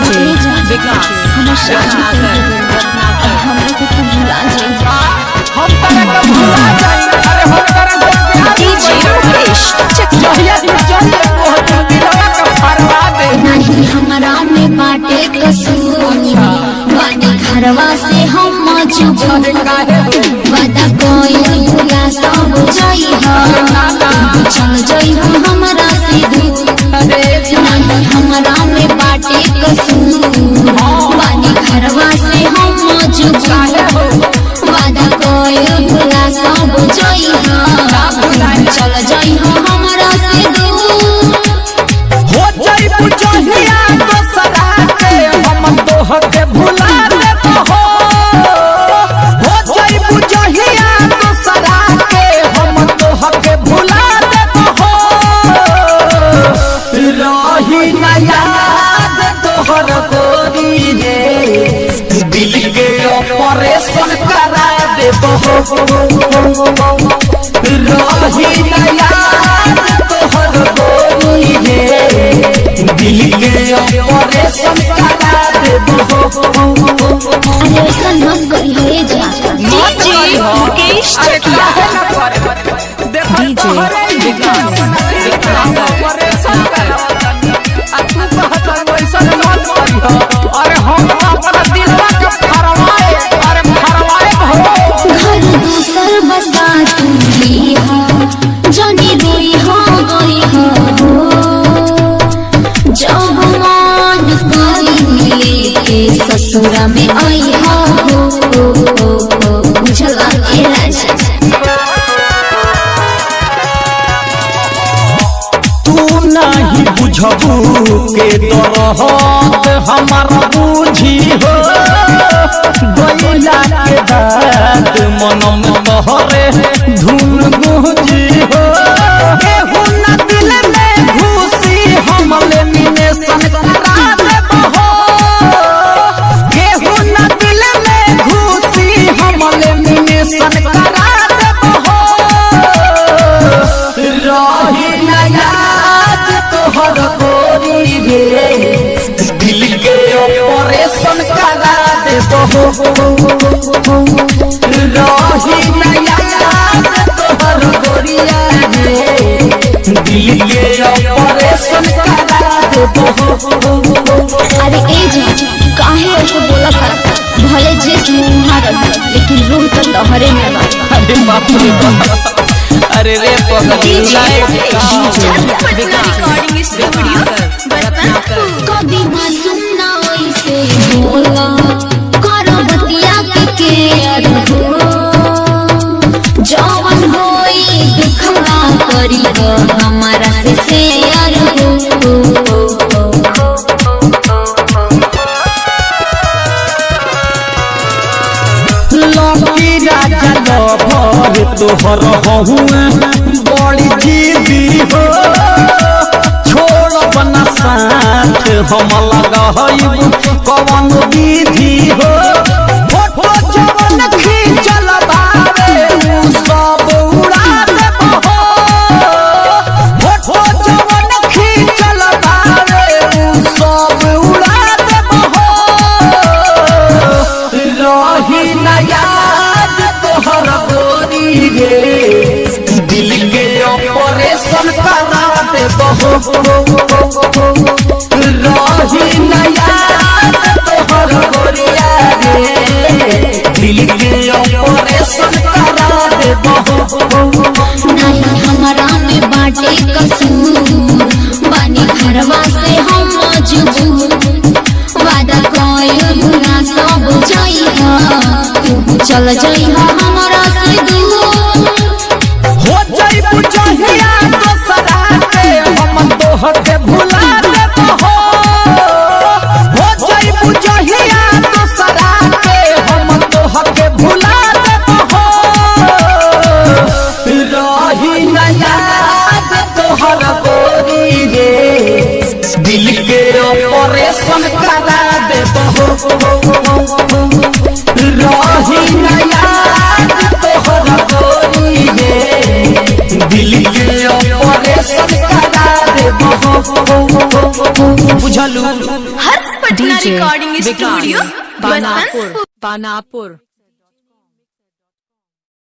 DJ विकास हमरा के तुम भुला जाइए हम तरह का भुला जाएंगे। अरे हम तरह का डीजे रुपेश चकिया चल वो दिलवा का फरवा दे नहीं हमरा में बाटे कसूर वादा घरवा से हम मजबूर वादा कोई भुला सब जाई हो चल जाई हो हमरा से दूर नहीं हमरा में बाटे कसूर वादा घरवा से हम मजबूर वादा कोई भुला सब जाई हो चल जाई हो हमरा से दूर हो जाई बुझहिया दोसरा के हम तोह के भुला देत हो जाई बुझहिया दोसरा के हम तोह के भुला देत हो रही ना याद तोहर गोरी रे दिल के ऑपरेशन करा देबो रही ना याद तोहर गोरी रे दिल के ऑपरेशन करा देबो अरे ऐसा मत करिए जा डीजे मुकेश चकिया डीजे विकास ऑपरेशन करा तू कहत वैसा मत करियो। अरे हम अपना दिलवा के फरवाए अरे फरवाए हो घर दूसर बसा तुली हो जानी रोई हो गई हो जब मान कोई मिले के ससुरा में आई हो बुझला के राजा तू नहीं बुझबू के दरहत हमारा बुझी हो गइला के बात मन में तोहरे धुन गुंजी हो केहू न दिल में घुसी हम लेमिनेशन करा देबो केहू न दिल में घुसी हम लेमिनेशन करा देबो रही ना याद तोहर गोरी रे दिल के ऑपरेशन करा देबो रही ना याद तोहर गोरिया रे दिल के ऑपरेशन करा देबो अरे ए जी काहे ऐसे बोला था भले जिस मुहार लेकिन रूह तो तोहरे में बा अरे बाप रे बाप अरे रे पगला रिकॉर्डिंग स्टूडियो बसंतपुर कभी मासूम ना ऐसे बोला करो बतिया के अरहो जवन होई दुखवा करी हो हमारा से शेयर हो लकी राजा लभर तोहर हहुए बड़ी जीदी हो छोड़ बना साथ हम लगहई कवन विधि हो फोटो जवन खींचल बावे उ सब उड़ा देबो फोटो जवन खींचल बावे उ सब उड़ा देबो रही ना याद तोहर गोरी रे दिल के ऑपरेशन करा देबो रही ना याद तोहर गोरिया रे दिल के ऑपरेशन करा देबो नहीं हमारा में बाटे कसूर बानी घरवा से हम मजबूर वादा कोई भुला सब जाई हो तू चल जाई हो हमारा से दूर हो जाई बुझहिया दोसरा के हम तोह के भुला देबो हो जाई बुझहिया दोसरा के हम तोह के भुला देबो रही ना याद तोहर गोरी रे दिल के ऑपरेशन करा देबो रही ना याद तोहर गोरी रे दिल के ऑपरेशन करा देबो बुझलू हर्ष पटना रिकॉर्डिंग स्टूडियो बसंतपुर। पानापुर।